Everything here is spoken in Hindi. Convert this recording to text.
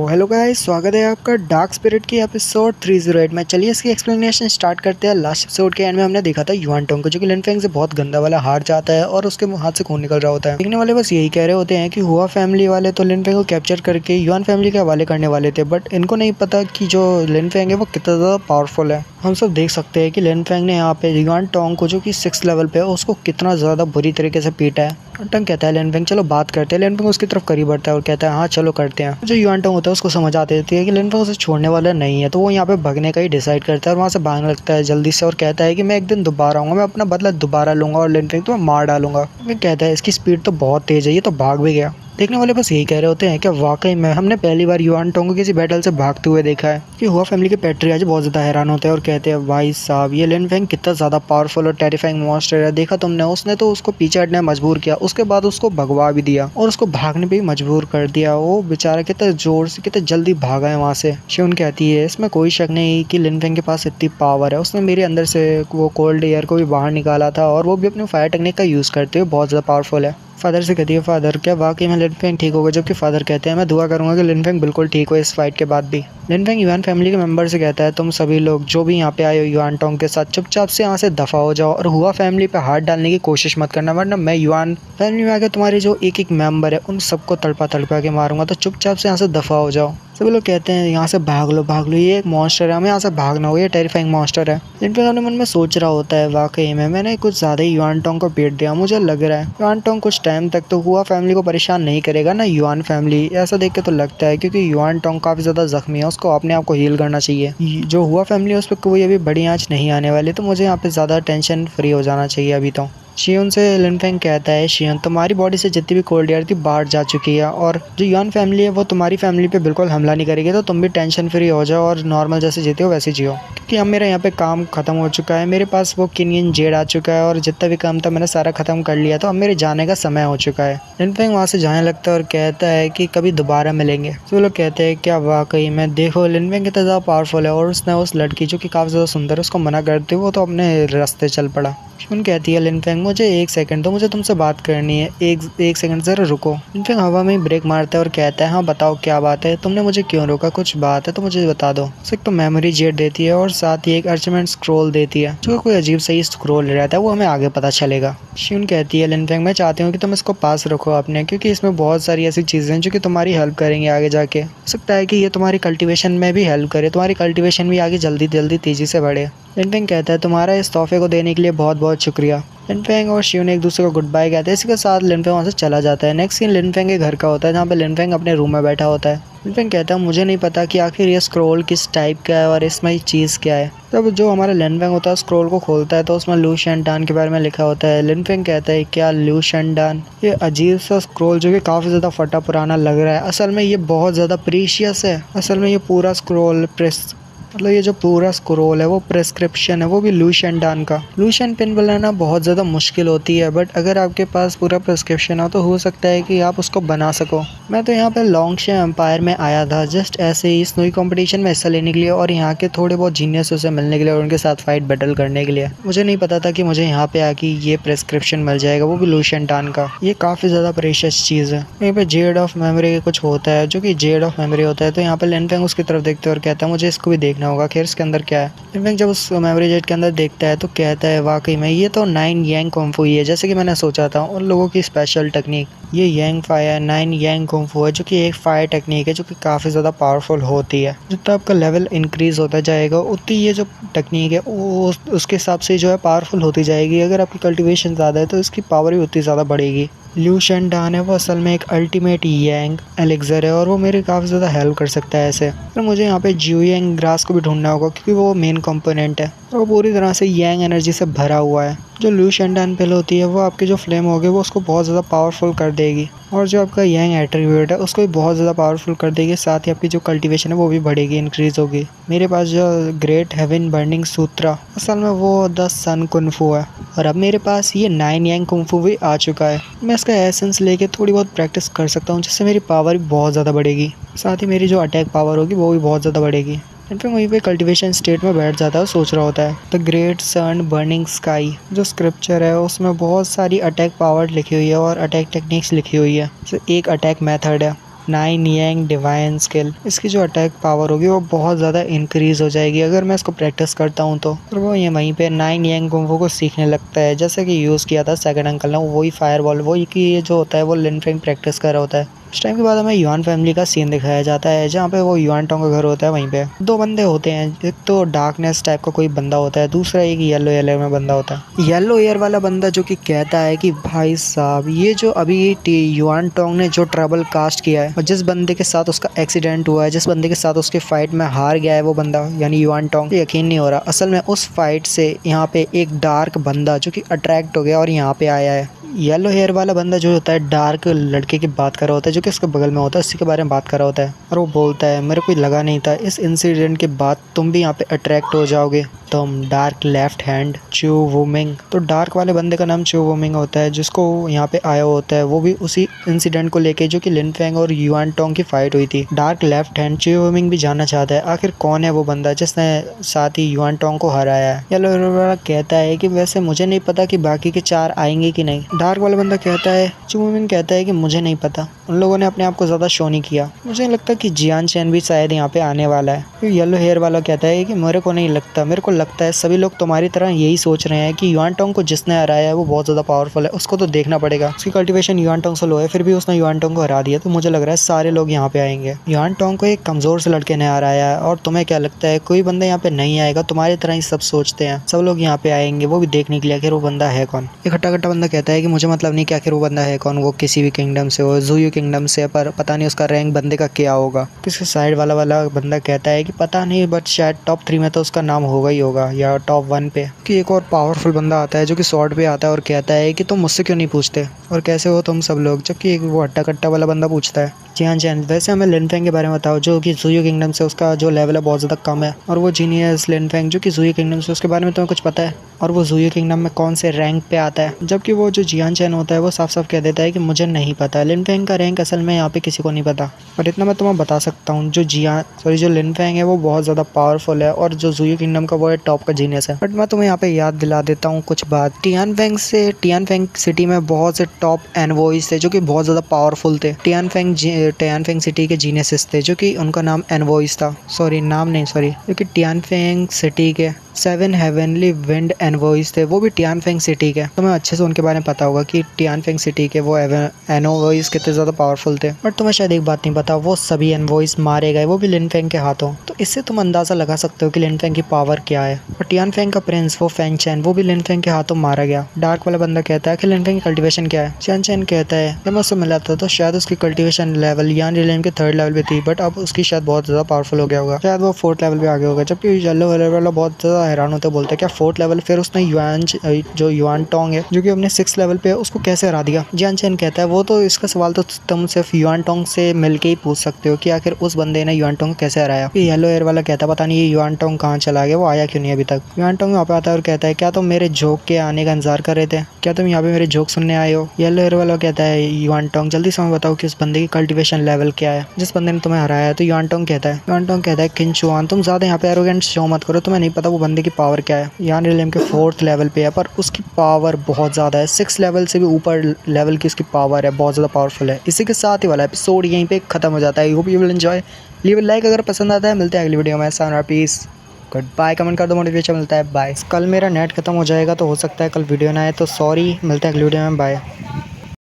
हेलो गाइस, स्वागत है आपका डार्क स्पिरिट के एपिसोड 308 में। चलिए इसकी एक्सप्लेनेशन स्टार्ट करते हैं। लास्ट एपिसोड के एंड में हमने देखा था युआन टोंग को, जो कि लिन फेंग से बहुत गंदा वाला हार जाता है और उसके हाथ से खून निकल रहा होता है। देखने वाले बस यही कह रहे होते हैं कि हुआ फैमिली वाले तो लिन फेंग को कैप्चर करके युआन फैमिली के हवाले करने वाले थे, बट इनको नहीं पता कि जो लिन फेंग है वो कितना ज़्यादा पावरफुल है। हम सब देख सकते हैं कि लिन फेंग ने यहाँ पे युआन टोंग को, जो कि 6 लेवल पे है, उसको कितना ज़्यादा बुरी तरीके से पीटा है। टंग कहता है लिन फेंग चलो बात करते हैं। लिन फेंग उसकी तरफ करीब बढ़ता है और कहता है हाँ चलो करते हैं। जो युआन टोंग होता है उसको समझ आती है कि लिन फेंग उसे छोड़ने वाला नहीं है, तो वो यहाँ पे भागने का ही डिसाइड करता है और वहाँ से भागने लगता है जल्दी से और कहता है कि मैं एक दिन दोबारा आऊँगा, मैं अपना बदला दोबारा लूंगा और लिन फेंग तो मैं मार डालूंगा। मैं कहता है इसकी स्पीड तो बहुत तेज है, ये तो भाग भी गया। देखने वाले बस यही कह रहे होते हैं कि वाकई में हमने पहली बार युआन टोंग को किसी बैटल से भागते हुए देखा है। कि हुआ फैमिली के पैट्रियाज बहुत ज़्यादा हैरान होते हैं और कहते हैं भाई साहब ये लिन फेंग कितना ज़्यादा पावरफुल और टेरिफाइंग मॉन्स्टर है। देखा तुमने, उसने तो उसको पीछे हटने मजबूर किया, उसके बाद उसको भगवा भी दिया और उसको भागने पे भी मजबूर कर दिया। वो बेचारा कितना जोर से कितना जल्दी भागा है वहाँ से। शिवन कहती है इसमें कोई शक नहीं कि लिन फेंग के पास इतनी पावर है, उसने मेरे अंदर से वो कोल्ड एयर को भी बाहर निकाला था और वो भी अपने फायर टेक्निक का यूज़ करते हुए बहुत ज़्यादा पावरफुल है। फादर से कहती है फादर क्या वाकई में लिन फेंग ठीक होगा, जबकि फादर कहते हैं मैं दुआ करूंगा कि लिन फेंग बिल्कुल ठीक हो इस फाइट के बाद भी। लिन फेंग युआन फैमिली के मेंबर से कहता है तुम सभी लोग जो भी यहाँ पे आए हो युआन टोंग के साथ, चुपचाप से यहाँ से दफा हो जाओ और हुआ फैमिली पे हाथ डालने की कोशिश मत करना, वरना मैं युआन फैमिली में आकर तुम्हारे जो एक एक मेंबर है उन सबको तड़पा तड़पा के मारूंगा, तो चुपचाप से यहाँ से दफा हो जाओ। सभी लोग कहते हैं यहाँ से भाग लो, ये एक मॉन्स्टर है, हमें यहाँ से भागना होगा, ये टेरिफाइंग मॉन्स्टर है। लिन फेंग अपने मन में सोच रहा होता है वाकई में मैंने कुछ ज़्यादा ही युआन टोंग को पीट दिया। मुझे लग रहा है युआन टोंग कुछ टाइम तक तो हुआ फैमिली को परेशान नहीं करेगा ना युआन फैमिली, ऐसा देख के तो लगता है, क्योंकि युआन टोंग काफ़ी ज़्यादा जख्मी है, उसको अपने आप को हील करना चाहिए। जो हुआ फैमिली है उस पर कोई अभी बड़ी आँच नहीं आने वाली, तो मुझे यहाँ पे ज़्यादा टेंशन फ्री हो जाना चाहिए अभी तो। शियोन से लिन फेंग कहता है शियोन तुम्हारी बॉडी से जितनी भी कोल्ड एयर थी बाहर जा चुकी है और जो युआन फैमिली है वो तुम्हारी फैमिली पे बिल्कुल हमला नहीं करेगी, तो तुम भी टेंशन फ्री हो जाओ और नॉर्मल जैसे जीते हो वैसे जियो। क्योंकि अब मेरा यहाँ पे काम खत्म हो चुका है, मेरे पास वो किनियन जेड आ चुका है और जितना भी काम था मैंने सारा खत्म कर लिया, तो अब मेरे जाने का समय हो चुका है। लिन फेंग वहाँ से जाने लगता है और कहता है कि कभी दोबारा मिलेंगे। तो लोग कहते हैं क्या वाकई में देखो लिन फेंग कितना ज़्यादा पावरफुल है और उसने उस लड़की जो कि काफ़ी ज़्यादा सुंदर है उसको मना करते वो तो अपने रास्ते चल पड़ा। शिवन कहती है लिन फेंग मुझे एक सेकंड दो, मुझे तुमसे बात करनी है, एक सेकंड ज़रा रुको। लिन फेंग हवा में ब्रेक मारता है और कहता है हाँ बताओ क्या बात है, तुमने मुझे क्यों रोका, कुछ बात है तो मुझे बता दो। उसे तो मेमोरी जेट देती है और साथ ही एक अर्चमेंट स्क्रोल देती है, जो कोई अजीब सही स्क्रोल रहता है, वो हमें आगे पता चलेगा। शिवन कहती है लिन फेंग मैं चाहती हूँ कि तुम इसको पास रखो अपने, क्योंकि इसमें बहुत सारी ऐसी चीज़ें हैं जो कि तुम्हारी हेल्प करेंगे आगे जाके। हो सकता है कि ये तुम्हारी कल्टीवेशन में भी हेल्प करे, तुम्हारी कल्टीवेशन भी आगे जल्दी जल्दी तेज़ी से बढ़े। लिन फेंग कहता है तुम्हारा इस तोहफे को देने के लिए बहुत बहुत शुक्रिया। लिन फेंग और शिवन एक दूसरे को गुड बाय कहते हैं, इसी के साथ लिन फेंग वहाँ से चला जाता है। नेक्स्ट सीन लिन फेंग के घर का होता है, जहाँ पे लिन फेंग अपने रूम में बैठा होता है। लिन फेंग कहता है मुझे नहीं पता कि आखिर ये स्क्रोल किस टाइप का है और इसमें ये चीज़ क्या है। तब जो हमारा लिन फेंग होता है स्क्रोल को खोलता है तो उसमें लू शेंडान के बारे में लिखा होता है। लिन फेंग कहता है क्या लू शेंडान, ये अजीब सा स्क्रोल जो कि काफ़ी ज़्यादा फटा पुराना लग रहा है, असल में ये बहुत ज़्यादा प्रीशियस है। असल में ये पूरा स्क्रोल मतलब ये जो पूरा स्क्रोल है वो प्रेस्क्रिप्शन है, वो भी लू शेंडान का। लू शेन पेन बनाना बहुत ज़्यादा मुश्किल होती है, बट अगर आपके पास पूरा प्रेस्क्रिप्शन हो तो हो सकता है कि आप उसको बना सको। मैं तो यहाँ पे लॉन्गशे एम्पायर में आया था जस्ट ऐसे ही स्नोई कंपटीशन में हिस्सा लेने के लिए और यहाँ के थोड़े बहुत जीनियसों से मिलने के लिए और उनके साथ फाइट बैटल करने के लिए। मुझे नहीं पता था कि मुझे यहाँ पे आके ये प्रेस्क्रिप्शन मिल जाएगा, वो भी लू शेंडान का। ये काफ़ी ज़्यादा प्रेशियस चीज़ है। यहाँ पे जेड ऑफ मेमोरी कुछ होता है जो कि जेड ऑफ मेमोरी होता है, तो यहाँ पे लिन फेंग उसकी तरफ देखते हैं और कहता है मुझे इसको भी देखना होगा, खैर इसके अंदर क्या है। लिन फेंग जब उस मेमोरी जेट के अंदर देखता है तो कहता है वाकई में ये तो 9 यांग कुंफू ही है, जैसे कि मैंने सोचा था। उन लोगों की स्पेशल टेक्निक ये यांग फायर 9 यांग कुंफू है, जो कि एक फायर टेक्निक है जो कि काफ़ी ज़्यादा पावरफुल होती है। जितना आपका लेवल इंक्रीज होता जाएगा उतनी ये जो टेक्निक है वो उसके हिसाब से जो है पावरफुल होती जाएगी। अगर आपकी कल्टीवेशन ज़्यादा है तो इसकी पावर भी उतनी ज़्यादा बढ़ेगी। लू शेंडान है वो असल में एक अल्टीमेट यांग एलेक्जर है और वो मेरी काफ़ी ज़्यादा हेल्प कर सकता है ऐसे। तो मुझे यहाँ पे जियोयांग ग्रास को भी ढूंढना होगा क्योंकि वो मेन कंपोनेंट है और वो पूरी तरह से यांग एनर्जी से भरा हुआ है। जो लू शेंडान पिल होती है वो आपकी जो फ्लेम होगी वो उसको बहुत ज़्यादा पावरफुल कर देगी और जो आपका यांग एट्रीब्यूट है उसको भी बहुत ज़्यादा पावरफुल कर देगी। साथ ही आपकी जो कल्टीवेशन है वो भी बढ़ेगी, इंक्रीज होगी। मेरे पास जो ग्रेट हेवन बर्निंग सूत्रा असल में वो द सन कुंफू है और अब मेरे पास ये 9 यांग कुंफू भी आ चुका है। मैं इसका एसेंस लेके थोड़ी बहुत प्रैक्टिस कर सकता हूँ जिससे मेरी पावर भी बहुत ज़्यादा बढ़ेगी, साथ ही मेरी जो अटैक पावर होगी वो भी बहुत ज़्यादा बढ़ेगी। फिर वहीं पे कल्टीवेशन स्टेट में बैठ जाता है और सोच रहा होता है। The great sun burning sky जो स्क्रिप्चर है उसमें बहुत सारी अटैक पावर लिखी हुई है और अटैक टेक्निक्स लिखी हुई है। एक अटैक मेथड है 9 यांग डिवाइन स्किल। इसकी जो अटैक पावर होगी वो बहुत ज़्यादा इंक्रीज हो जाएगी अगर मैं इसको प्रैक्टिस करता हूँ तो। और वो ये वहीं पे 9 यांग कुंफू को सीखने लगता है, जैसे कि यूज़ किया था सेकंड अंकल ने, वही फायर बॉल, वही कि ये जो होता है वो लिन फेंग प्रैक्टिस कर रहा होता है। इस टाइम के बाद हमें युआन फैमिली का सीन दिखाया जाता है जहाँ पे वो युआन टोंग का घर होता है। वहीं पे दो बंदे होते हैं, एक तो डार्कनेस टाइप का कोई बंदा होता है, दूसरा एक येलो ईयर में बंदा होता है। येलो ईयर वाला बंदा जो कि कहता है कि भाई साहब ये जो अभी युआन टोंग ने जो ट्रबल कास्ट किया है और जिस बंदे के साथ उसका एक्सीडेंट हुआ है, जिस बंदे के साथ उसके फाइट में हार गया है वो बंदा यानी युआन टोंग, यकीन नहीं हो रहा असल में उस फाइट से यहाँ पे एक डार्क बंदा जो कि अट्रैक्ट हो गया और यहाँ पे आया है। येलो हेयर वाला बंदा जो होता है डार्क लड़के की बात कर रहा होता है जो कि उसके बगल में होता है, उसी के बारे में बात कर रहा होता है और वो बोलता है मेरे को लगा नहीं था इस इंसिडेंट के बाद तुम भी यहाँ पे अट्रैक्ट हो जाओगे, तुम डार्क लेफ्ट हैंड चू वुमिंग। तो डार्क वाले बंदे का नाम चू वुमिंग होता है जिसको यहाँ पे आया होता है, वो भी उसी इंसिडेंट को लेके जो कि लिन फेंग और युआन टोंग की फाइट हुई थी। डार्क लेफ्ट हैंड चू वुमिंग भी जानना चाहता है आखिर कौन है वो बंदा जिसने साथ ही युआन टोंग को हराया है। येलो हेयर वाला कहता है कि वैसे मुझे नहीं पता कि बाकी के 4 आएंगे कि नहीं। डार्क वाला बंदा कहता है, चू वुमिंग कहता है कि मुझे नहीं पता, उन लोगों ने अपने आप को ज़्यादा शो नहीं किया, मुझे नहीं लगता कि जियान चैन भी शायद यहाँ पे आने वाला है। फिर येलो हेयर वाला कहता है कि मेरे को नहीं लगता, मेरे को लगता है सभी लोग तुम्हारी तरह यही सोच रहे हैं कि युआन टोंग को जिसने हराया है वो बहुत ज़्यादा पावरफुल है, उसको तो देखना पड़ेगा। उसकी कल्टीवेशन युआन टोंग से लो है फिर भी उसने युआन टोंग को हरा दिया, तो मुझे लग रहा है सारे लोग यहाँ पे आएंगे। युआन टोंग को एक कमज़ोर से लड़के ने हराया है और तुम्हें क्या लगता है कोई बंदा यहाँ पे नहीं आएगा? तुम्हारी तरह ही सब सोचते हैं, सब लोग यहाँ पे आएंगे वो भी देखने के लिए आखिर वो बंदा है कौन। एक हट्टा कट्टा बंदा कहता है कि मुझे मतलब नहीं कि आखिर वो बंदा है कौन, वो किसी भी किंगडम से हो, ज़ुयू किंगडम से, पर पता नहीं उसका रैंक बंदे का क्या होगा। किसी साइड वाला बंदा कहता है कि पता नहीं बट शायद टॉप 3 में तो उसका नाम होगा ही होगा या टॉप 1 पे। कि एक और पावरफुल बंदा आता है जो कि स्वॉर्ड पे आता है और कहता है कि तुम मुझसे क्यों नहीं पूछते और कैसे हो तुम सब लोग, जबकि एक वो हट्टा कट्टा वाला बंदा पूछता है जियान चैन वैसे हमें लिन फेंग के बारे में बताओ जो कि ज़ुयू किंगडम से उसका जो लेवल है बहुत ज़्यादा कम है, और वो जीनियस लिन फेंग जो कि ज़ुयू किंगडम से उसके बारे में तुम्हें कुछ पता है और वो ज़ुयू किंगडम में कौन से रैंक पे आता है? जबकि वो जो जियान चैन होता है वो साफ साफ कह देता है कि मुझे नहीं पता, लिन फेंग का रैंक असल में यहाँ पे किसी को नहीं पता। और इतना मैं तुम्हें बता सकता हूँ जो लिन फेंग है वो बहुत ज़्यादा पावरफुल है और जो ज़ुयू किंगडम का वो है टॉप का जीनियस है। बट मैं तुम्हें यहाँ पे याद दिला देता हूँ कुछ बात। टियान फेंग सिटी में बहुत से टॉप एनवॉइस थे जो कि बहुत ज़्यादा पावरफुल थे। टियान फेंग सिटी के जीनियस थे जो कि उनका नाम एनवॉइस था, जो कि टियान फेंग सिटी के 7 हेवनली विंड एनवॉइस थे, वो भी टियान फेंग सिटी के। तुम्हें अच्छे से उनके बारे में पता होगा कि टियान फेंग सिटी के वो एनवॉइस कितने ज़्यादा पावरफुल थे। बट तुम्हें शायद एक बात नहीं पता, वो सभी एनवॉइस मारे गए, वो भी लिन फेंग के हाथों। तो इससे तुम अंदाज़ा लगा सकते हो कि लिन फेंग की पावर क्या है। और टियान फेंग का प्रिंस वो फेंग चैन वो भी लिन फेंग के हाथों मारा गया। डार्क वाला बंदा कहता है कि लिन फेंग की कल्टिवेशन क्या है? चियान चैन कहता है जब मैं उससे मिला था तो शायद उसकी कल्टिवेशन लेवल यान रिलेम के 3rd लेवल पे थी, बट अब उसकी शायद बहुत ज़्यादा पावरफुल हो गया होगा, शायद वो 4th लेवल पे आ गया होगा। जबकि येलो वाला बहुत ज़्यादा हैरान होता है, बोलता है क्या 4th लेवल? फिर उसने युआन टोंग है जो कि अपने 6th लेवल पे, उसको कैसे हरा दिया? जियान चैन कहता है वो तो इसका सवाल तो तुम सिर्फ युआन टोंग से मिलके ही पूछ सकते हो कि आखिर उस बंदे ने युआन टोंग को कैसे हराया। येलो एयर वाला कहता है पता नहीं ये युआन टोंग कहाँ चला गया, वो आया क्यों नहीं अभी तक। युआन टोंग वहाँ पे आता है और कहता है क्या तुम मेरे जोक के आने का इंतजार कर रहे थे, क्या तुम यहाँ पे मेरे जोक सुनने आए हो? येलो एयर वाला कहता है युआन टोंग जल्दी से हमें बताओ कि उस बंदे की कल्टिवेशन लेवल क्या है जिस बंदे ने तुम्हें हराया है। तो युआन टोंग कहता है किंचुआन तुम ज़्यादा यहाँ पे एरोगेंट शो मत करो, तुम्हें नहीं पता वो बंदे की पावर क्या है। यान रिलेम के 4th लेवल पे है पर उसकी पावर बहुत ज़्यादा है, 6 लेवल से भी ऊपर लेवल की उसकी पावर है, बहुत ज़्यादा पावरफुल है। इसी के साथ ही वाला एपिसोड यहीं पे खत्म हो जाता है। Hope you will enjoy, leave like अगर पसंद आता है। मिलते हैं अगली वीडियो में, सारा पीस, गुड बाय, कमेंट कर दो, मोटिवेशन मिलता है, बाय। कल मेरा नेट खत्म हो जाएगा तो हो सकता है कल वीडियो ना आए, तो सॉरी, मिलते हैं अगली वीडियो में, बाय।